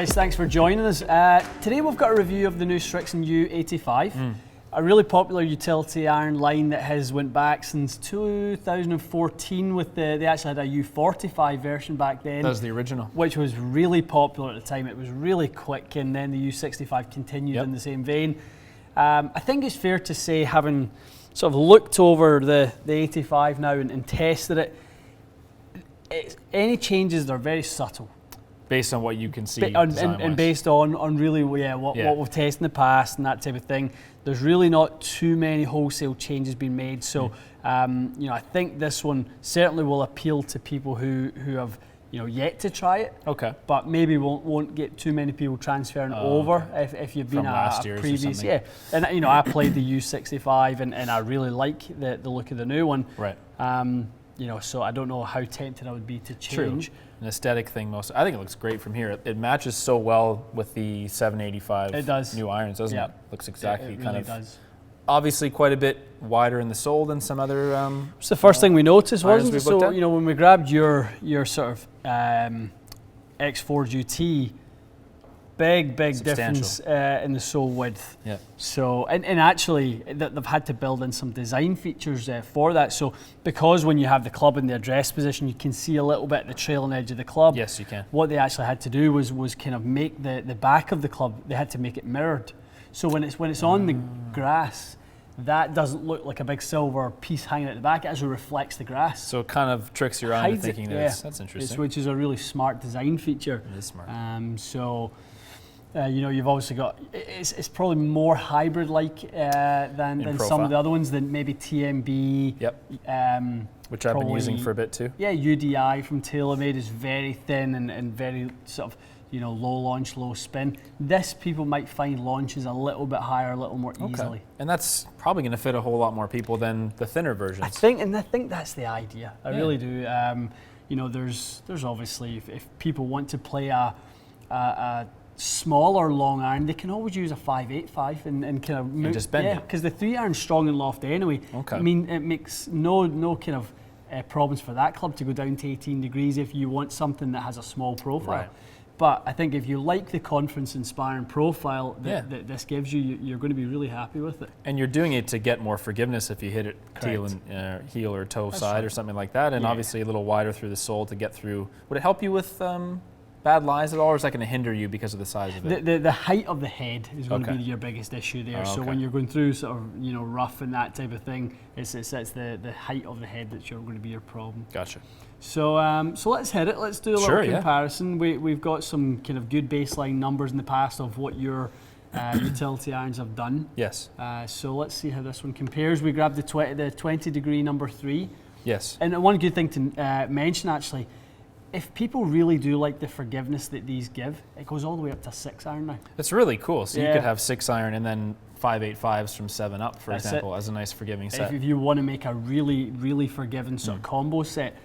guys, thanks for joining us. Today we've got a review of the new Srixon U85, a really popular utility iron line that has went back since 2014 with they actually had a U45 version back then. That was the original. Which was really popular at the time. It was really quick, and then the U65 continued in the same vein. I think it's fair to say, having sort of looked over the 85 now and tested it, any changes are very subtle. Based on what you can see, and based on really what we've tested in the past and that type of thing, there's really not too many wholesale changes being made. So I think this one certainly will appeal to people who have yet to try it. Okay. But maybe won't get too many people transferring over if you've been a previous. Yeah. And I played the U65 and I really like the look of the new one. Right. So I don't know how tempted I would be to change. True. An aesthetic thing I think it looks great from here. It matches so well with the 785 it does. new irons, doesn't it? Looks exactly it really kind of does. Obviously quite a bit wider in the sole than some other it's the first thing we noticed, wasn't it? So when we grabbed your sort of X4 GT, big difference in the sole width. Yeah. So and actually they've had to build in some design features for that. So because when you have the club in the address position, you can see a little bit the trailing edge of the club. Yes, you can. What they actually had to do was kind of make the back of the club. They had to make it mirrored. So when it's on the grass, that doesn't look like a big silver piece hanging at the back. It actually reflects the grass. So it kind of tricks your eye into thinking that's interesting. Which is a really smart design feature. It is smart. You've obviously got, it's probably more hybrid-like than some of the other ones, than maybe TMB. Yep. Which I've been using for a bit too. Yeah, UDI from TaylorMade is very thin and very sort of, low launch, low spin. This people might find launches a little bit higher, a little more easily. And that's probably going to fit a whole lot more people than the thinner versions. I think that's the idea. I really do. There's obviously, if people want to play a smaller long iron, they can always use a 585 and kind of move, just bend it. because the 3 iron's strong and lofty anyway. Okay. I mean, it makes no kind of problems for that club to go down to 18 degrees if you want something that has a small profile. Right. But I think if you like the confidence-inspiring profile that this gives you, you're going to be really happy with it. And you're doing it to get more forgiveness if you hit it heel or toe side or something like that, and obviously a little wider through the sole to get through. Would it help you with bad lies at all, or is that going to hinder you because of the size of it? The height of the head is going to be your biggest issue there. So when you're going through sort of rough and that type of thing, it's the height of the head that's going to be your problem. Gotcha. So let's hit it. Let's do a little comparison. We've got some kind of good baseline numbers in the past of what your utility irons have done. Yes. So let's see how this one compares. We grabbed the 20 degree number 3. Yes. And one good thing to mention actually, if people really do like the forgiveness that these give, it goes all the way up to 6 iron now. It's really cool. So you could have 6 iron and then 585s from 7 up, for example, as a nice forgiving set. If you want to make a really forgiving sort of combo set,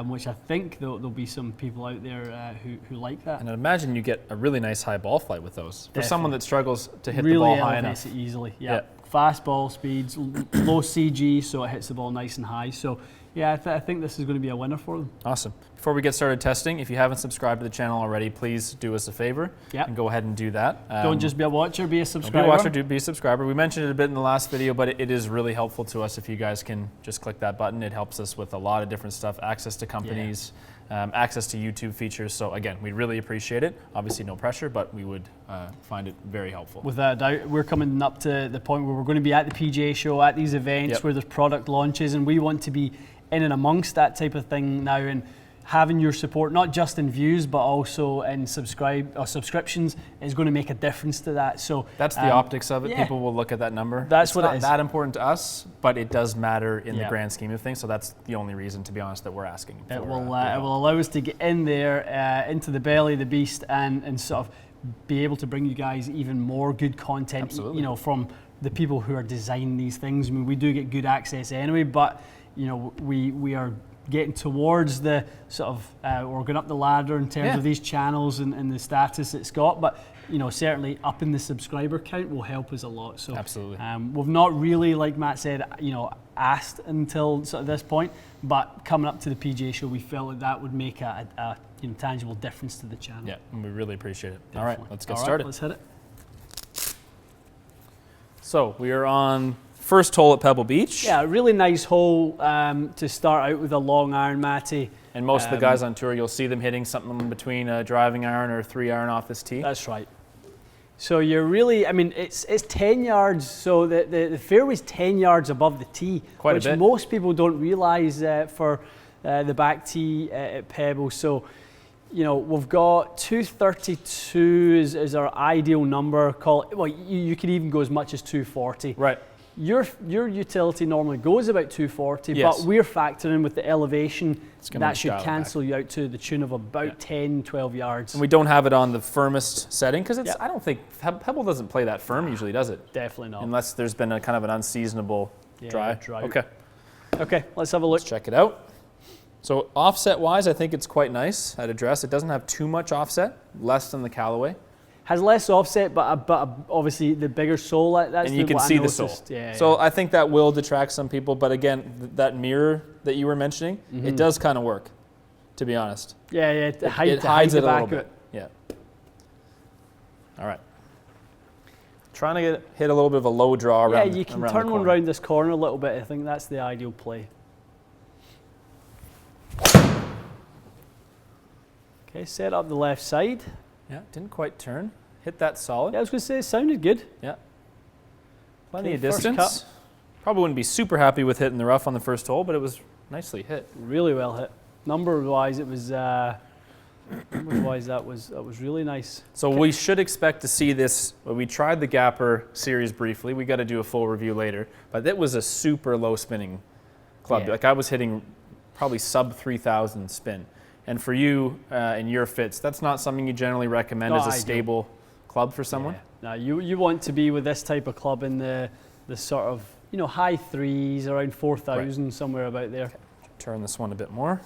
which I think there'll be some people out there who like that. And I imagine you get a really nice high ball flight with those. For someone that struggles to hit the ball high enough. Really elevates it easily. Yeah. Fast ball speeds, low CG, so it hits the ball nice and high. So yeah, I think this is going to be a winner for them. Awesome. Before we get started testing, if you haven't subscribed to the channel already, please do us a favor and go ahead and do that. Don't just be a watcher, be a subscriber. Be a watcher, be a subscriber. We mentioned it a bit in the last video, but it is really helpful to us if you guys can just click that button. It helps us with a lot of different stuff, access to companies, access to YouTube features. So again, we really appreciate it. Obviously no pressure, but we would find it very helpful. Without a doubt, we're coming up to the point where we're going to be at the PGA show, at these events where there's product launches, and we want to be in and amongst that type of thing now, and having your support, not just in views, but also in subscriptions, is going to make a difference to that. So that's the optics of it. People will look at that number. That's what it is. It's not that important to us, but it does matter in the grand scheme of things. So that's the only reason, to be honest, that we're asking. It will allow us to get in there, into the belly of the beast, and sort of be able to bring you guys even more good content. Absolutely. From the people who are designing these things. I mean, we do get good access anyway, but we are getting towards the sort of, we're going up the ladder in terms of these channels and the status it's got, but certainly upping the subscriber count will help us a lot. So absolutely. We've not really, like Matt said, asked until sort of this point, but coming up to the PGA show, we felt like that would make a tangible difference to the channel. Yeah, and we really appreciate it. Definitely. All right, let's get started. Let's hit it. So we are on first hole at Pebble Beach. Yeah, a really nice hole to start out with a long iron, Matty. And most of the guys on tour, you'll see them hitting something between a driving iron or a 3-iron off this tee. That's right. So you're really, it's 10 yards, so the fairway's 10 yards above the tee, Quite which a bit. most people don't realise for the back tee at Pebble. So, we've got 232 is our ideal number. You could even go as much as 240. Right. Your utility normally goes about 240, Yes. but we're factoring with the elevation that should dial it cancel you out to the tune of about 10, 12 yards. And we don't have it on the firmest setting because I don't think Pebble doesn't play that firm usually, does it? Definitely not. Unless there's been a kind of an unseasonable drought. Okay, let's have a look. Let's check it out. So offset wise, I think it's quite nice at address. It doesn't have too much offset, less than the Callaway. Has less offset, but obviously the bigger sole. That's and you can see the sole. Yeah, so I think that will detract some people. But again, that mirror that you were mentioning, it does kind of work, to be honest. Yeah, It hides it a little bit. Yeah. All right. Trying to hit a little bit of a low draw around. Yeah, you can turn one around this corner a little bit. I think that's the ideal play. Okay, set up the left side. Yeah, didn't quite turn. Hit that solid. Yeah, I was going to say it sounded good. Yeah. Plenty of first distance. cut. Probably wouldn't be super happy with hitting the rough on the first hole, but it was nicely hit. Really well hit. Number-wise, it was. Number-wise, that was really nice. So we should expect to see this. Well, we tried the Gapper series briefly. We got to do a full review later, but it was a super low spinning club. Yeah. Like I was hitting probably sub 3,000 spin. And for you and your fits, that's not something you generally recommend as a stable club for someone? Yeah. No, you want to be with this type of club in the sort of, high threes, around 4,000, somewhere about there. Okay. Turn this one a bit more.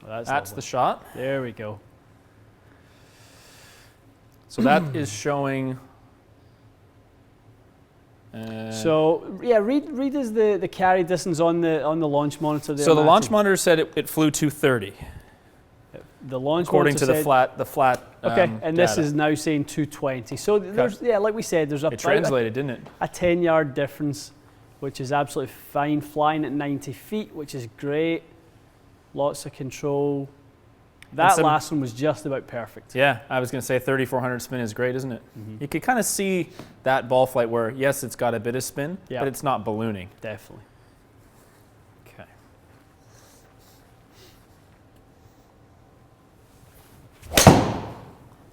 Oh, that's the shot. There we go. So that is showing... read us the carry distance on the launch monitor there. So the Matty. launch monitor said it flew 230. The launch according monitor to said, the flat. Okay, and this data. is now saying 220. So there's like we said, there's It translated, didn't it? A 10-yard difference, which is absolutely fine. Flying at 90 feet, which is great. Lots of control. That last one was just about perfect. Yeah, I was going to say 3,400 spin is great, isn't it? Mm-hmm. You could kind of see that ball flight where, yes, it's got a bit of spin, but it's not ballooning. Definitely. Okay.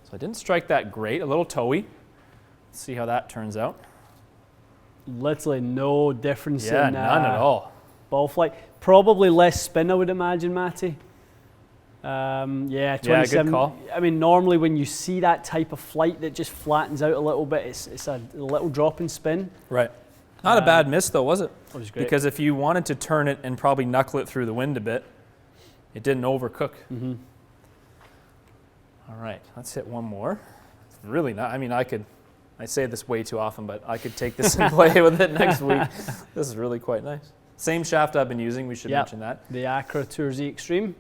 So I didn't strike that great, a little toey. Let's see how that turns out. Literally no difference in none at all. Ball flight. Probably less spin, I would imagine, Matty. 27. Yeah, good call. I mean, normally when you see that type of flight that just flattens out a little bit, it's a little drop in spin. Right. Not a bad miss though, was it? It was great. Because if you wanted to turn it and probably knuckle it through the wind a bit, it didn't overcook. Mm-hmm. All right, let's hit one more. It's really not. I mean, I say this way too often, but I could take this and play with it next week. This is really quite nice. Same shaft I've been using. We should mention that. The Acra Tour Z Extreme.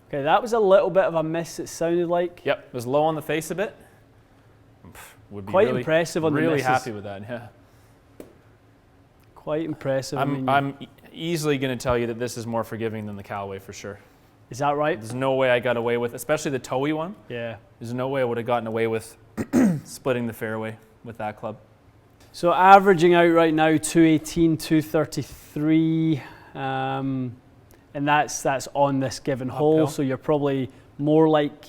Okay, that was a little bit of a miss, it sounded like. Yep, it was low on the face a bit. Would be quite really, impressive on the misses. Really happy with that, yeah. Quite impressive. I'm easily going to tell you that this is more forgiving than the Callaway for sure. Is that right? There's no way I got away with, especially the toey one. Yeah. There's no way I would have gotten away with splitting the fairway with that club. So averaging out right now 218, 233. And that's on this given hole, so you're probably more like,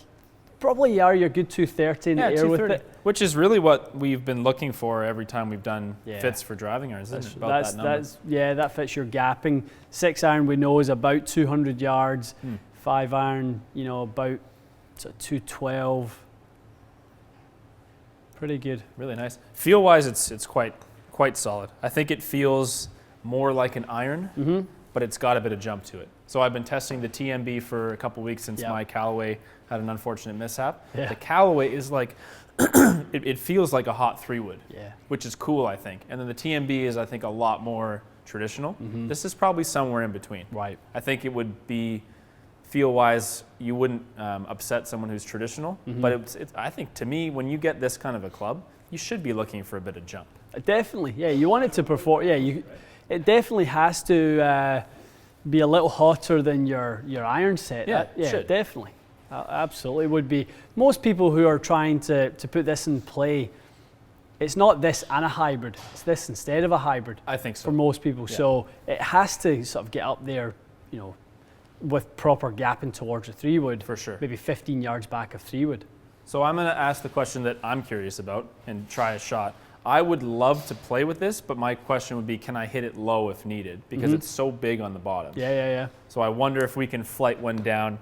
your good 230 in the air with it. Which is really what we've been looking for every time we've done fits for driving irons, isn't it? About that number. That fits your gapping. 6-iron we know is about 200 yards. 5-iron, about 212. Pretty good. Really nice. Feel-wise, it's quite solid. I think it feels more like an iron, but it's got a bit of jump to it. So I've been testing the TMB for a couple weeks since my Callaway had an unfortunate mishap. The Callaway is like, it feels like a hot 3-wood, which is cool, I think. And then the TMB is, I think, a lot more traditional. This is probably somewhere in between. Right. I think it would be, feel-wise, you wouldn't upset someone who's traditional, but I think, to me, when you get this kind of a club, you should be looking for a bit of jump. Definitely, yeah. You want it to perform. Yeah, it definitely has to be a little hotter than your iron set. Yeah, yeah, definitely. Absolutely would be. Most people who are trying to put this in play, it's not this and a hybrid. It's this instead of a hybrid. I think so. For most people. Yeah. So it has to sort of get up there, you know, with proper gapping towards a 3-wood. For sure. Maybe 15 yards back of 3-wood. So I'm going to ask the question that I'm curious about and try a shot. I would love to play with this, but my question would be, can I hit it low if needed? Because it's so big on the bottom. Yeah. So I wonder if we can flight one down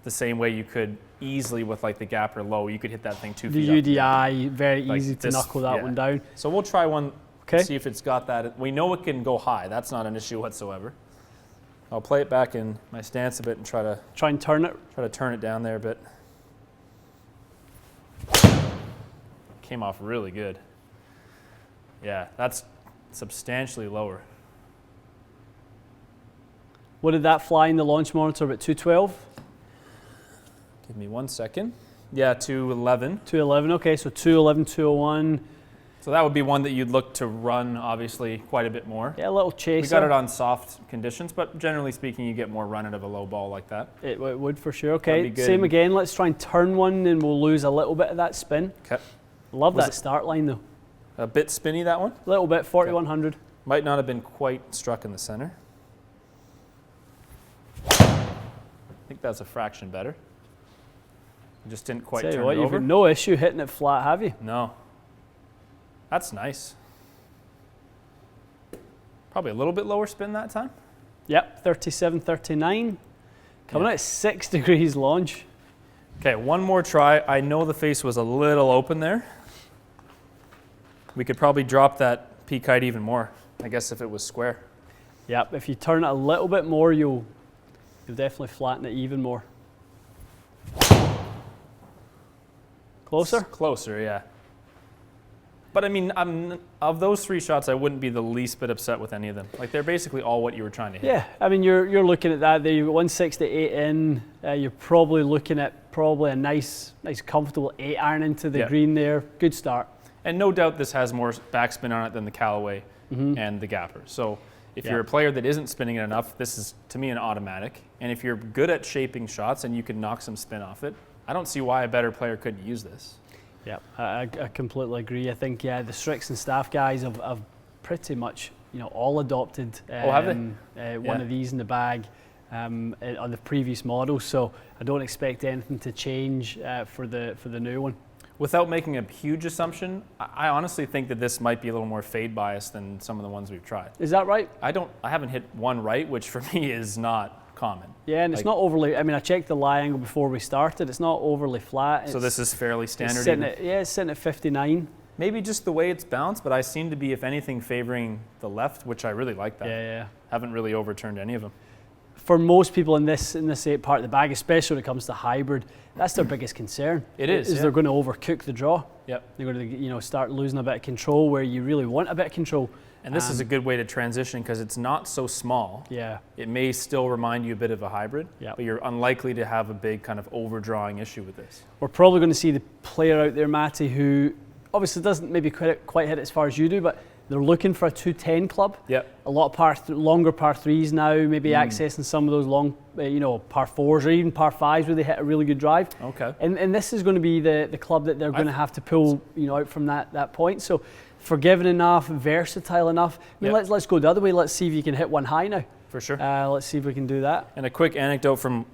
the same way you could easily with like the gapper low. You could hit that thing 2 feet up. The UDI, very like easy to knuckle that one down. So we'll try one, see if it's got that. We know it can go high. That's not an issue whatsoever. I'll play it back in my stance a bit and try and turn it. Try to turn it down there a bit. Came off really good. Yeah, that's substantially lower. What did that fly in the launch monitor? About 212? Give me 1 second. Yeah, 211. 211, okay, so 211, 201. So that would be one that you'd look to run, obviously, quite a bit more. Yeah, a little chaser. We got it on soft conditions, but generally speaking, you get more run out of a low ball like that. It would for sure. Okay, same again. Let's try and turn one and we'll lose a little bit of that spin. Okay. Love that start line though. A bit spinny, that one? A little bit, 4100. Okay. Might not have been quite struck in the center. I think that's a fraction better. Just didn't quite turn it over. You've got no issue hitting it flat, have you? No. That's nice. Probably a little bit lower spin that time. Yep, 37, 39. Coming out at 6 degrees launch. Okay, one more try. I know the face was a little open there. We could probably drop that peak height even more, I guess, if it was square. Yep, if you turn it a little bit more, you'll definitely flatten it even more. Closer? It's closer, yeah. But I mean, of those 3 shots, I wouldn't be the least bit upset with any of them. Like, they're basically all what you were trying to hit. Yeah, I mean, you're looking at that. You've got 168 in. You're probably looking at a nice comfortable 8-iron into the green there. Good start. And no doubt this has more backspin on it than the Callaway and the Gapper. So if you're a player that isn't spinning it enough, this is, to me, an automatic. And if you're good at shaping shots and you can knock some spin off it, I don't see why a better player couldn't use this. Yeah, I completely agree. I think, the Srixon staff guys have pretty much, all adopted one of these in the bag on the previous model. So I don't expect anything to change for the new one. Without making a huge assumption, I honestly think that this might be a little more fade biased than some of the ones we've tried. Is that right? I haven't hit one right, which for me is not common. Yeah, and it's not overly, I checked the lie angle before we started. It's not overly flat. So this is fairly standard? It's sitting at 59. Maybe just the way it's bounced, but I seem to be, if anything, favoring the left, which I really like that. Yeah. Haven't really overturned any of them. For most people in this part of the bag, especially when it comes to hybrid, that's their biggest concern. It is. They're going to overcook the draw. Yep. They're going to start losing a bit of control where you really want a bit of control. And this is a good way to transition because it's not so small. Yeah. It may still remind you a bit of a hybrid, but you're unlikely to have a big kind of overdrawing issue with this. We're probably going to see the player out there, Matty, who obviously doesn't maybe quite hit it as far as you do, but they're looking for a 210 club. Yep. A lot of longer par 3s now, maybe accessing some of those long, par 4s or even par 5s where they hit a really good drive. Okay. And this is going to be the club that they're going to have to pull out from that point. So forgiving enough, versatile enough. Let's go the other way. Let's see if you can hit one high now. For sure. Let's see if we can do that. And a quick anecdote from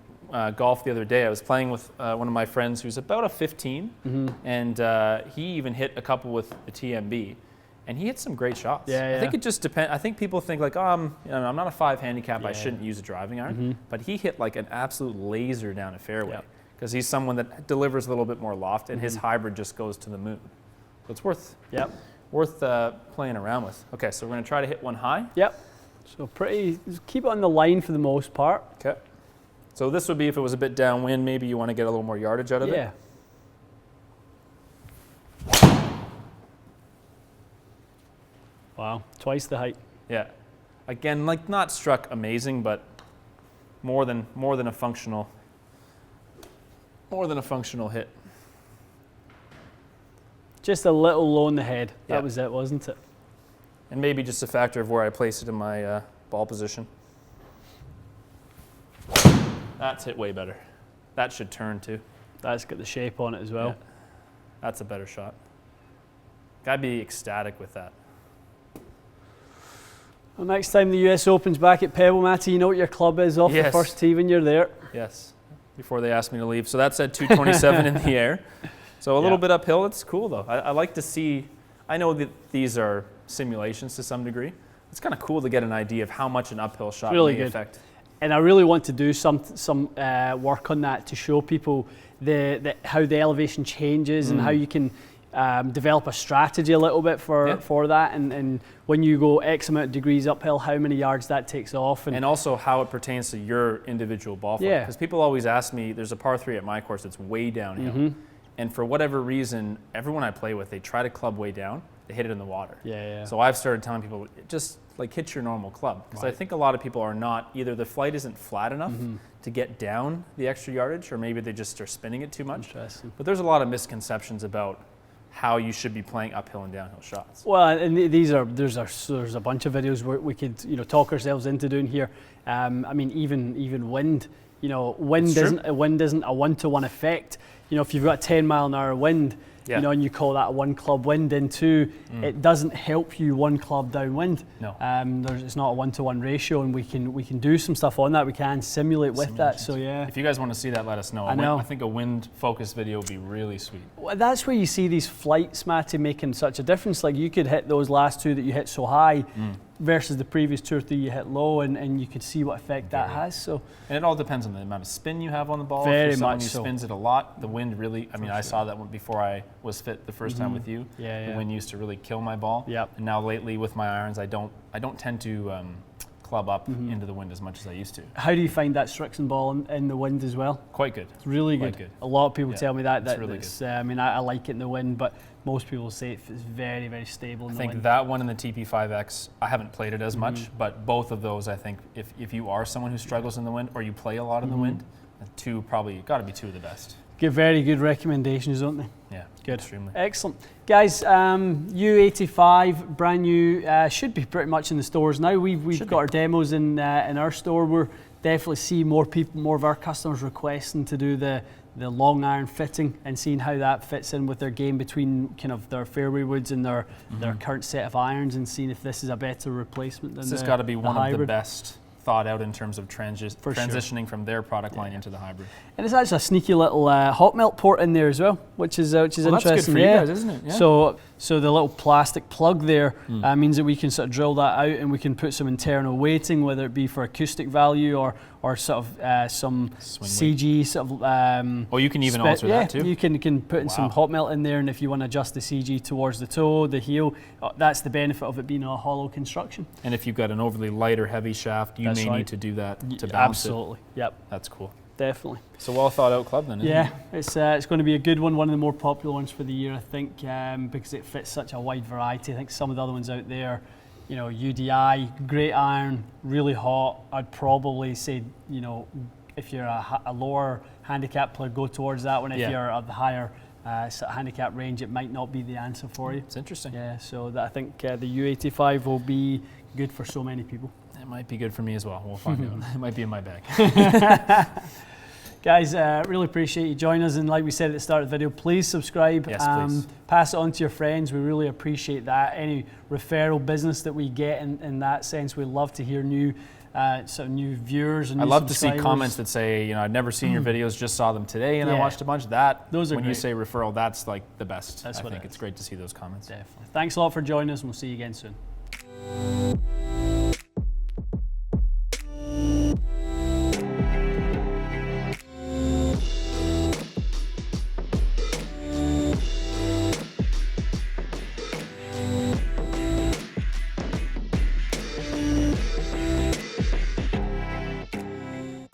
golf the other day. I was playing with one of my friends who's about a 15, and he even hit a couple with the TMB. And he hit some great shots. I think it just depends. I think people think like, I'm not a 5 handicap. I shouldn't use a driving iron. But he hit like an absolute laser down a fairway because he's someone that delivers a little bit more loft, and his hybrid just goes to the moon. it's worth Yep. playing around with. Okay, so we're going to try to hit one high. Yep. So keep it on the line for the most part. Okay. So this would be if it was a bit downwind, maybe you want to get a little more yardage out of it. Yeah. Wow, twice the height. Yeah. Again, like not struck amazing, but more than a functional hit. Just a little low in the head. Yeah. That was it, wasn't it? And maybe just a factor of where I place it in my ball position. That's hit way better. That should turn too. That's got the shape on it as well. Yeah. That's a better shot. Gotta be ecstatic with that. Well, next time the US Open's back at Pebble, Matty, you know what your club is off the first tee when you're there. Yes, before they asked me to leave. So that's at 227 in the air. So a little bit uphill. It's cool though. I like to see, I know that these are simulations to some degree. It's kind of cool to get an idea of how much an uphill shot may affect. And I really want to do some work on that to show people how the elevation changes and how you can develop a strategy a little bit for that, and when you go X amount of degrees uphill, how many yards that takes off. And also how it pertains to your individual ball flight. Because people always ask me, there's a par 3 at my course that's way downhill. And for whatever reason, everyone I play with, they try to club way down, they hit it in the water. So I've started telling people, just like hit your normal club. Because I think a lot of people are not, either the flight isn't flat enough to get down the extra yardage, or maybe they just are spinning it too much. But there's a lot of misconceptions about how you should be playing uphill and downhill shots. Well, and there's a bunch of videos where we could talk ourselves into doing here. I mean, even wind. Wind isn't a 1-to-1 effect. If you've got a 10-mile-an-hour wind, and you call that a one club wind into, it doesn't help you one club downwind. No. It's not a 1-to-1 ratio, and we can do some stuff on that. We can simulate with that. So yeah. If you guys want to see that, let us know. I think a wind focused video would be really sweet. Well, that's where you see these flights, Matty, making such a difference. Like you could hit those last two that you hit so high versus the previous 2 or 3 you hit low, and you could see what effect that has. So, and it all depends on the amount of spin you have on the ball. Very if you're much someone who so. spins it a lot, the wind really, I saw that one before I was fit the first time with you. Yeah. The wind used to really kill my ball. And now lately with my irons, I don't tend to club up into the wind as much as I used to. How do you find that Srixon ball in the wind as well? Quite good. It's really good. Quite good. A lot of people tell me that. It's really good. I like it in the wind, but most people say it's very, very stable in the wind. I think that one and the TP5X, I haven't played it as much, but both of those, I think, if you are someone who struggles in the wind or you play a lot in the wind, the two probably got to be two of the best. Very good recommendations, don't they? Yeah, good. Extremely. Excellent. Guys, U85, brand new, should be pretty much in the stores now. We've got our demos in our store. We're definitely see more of our customers requesting to do the long iron fitting and seeing how that fits in with their game between kind of their fairway woods and their current set of irons, and seeing if this is a better replacement than this has got to be one hybrid. Of the best thought out in terms of transitioning from their product line into the hybrid. And it's actually a sneaky little hot melt port in there as well, which is interesting. That's good for you guys, isn't it? Yeah. So the little plastic plug there means that we can sort of drill that out, and we can put some internal weighting, whether it be for acoustic value or sort of some CG sort of. You can even alter that too. You can put in some hot melt in there, and if you want to adjust the CG towards the toe, the heel, that's the benefit of it being a hollow construction. And if you've got an overly light or heavy shaft, you may need to do that to balance it. Absolutely. Yep. That's cool. Definitely. It's a well thought out club then, isn't it? It's going to be a good one of the more popular ones for the year, I think, because it fits such a wide variety. I think some of the other ones out there, UDI, great iron, really hot. I'd probably say, if you're a lower handicap player, go towards that one. If you're at the higher sort of handicap range, it might not be the answer for you. It's interesting. Yeah, so I think the U85 will be good for so many people. It might be good for me as well. We'll find out. It might be in my bag. Guys, really appreciate you joining us, and like we said at the start of the video, please subscribe. Yes, please. Pass it on to your friends. We really appreciate that. Any referral business that we get in that sense, we love to hear new new viewers and new I love to see subscribers. comments that say, I'd never seen your videos, just saw them today and I watched a bunch. Those are when great. You say referral, that's like the best. That's I what think it's great to see those comments. Definitely. Thanks a lot for joining us, and we'll see you again soon.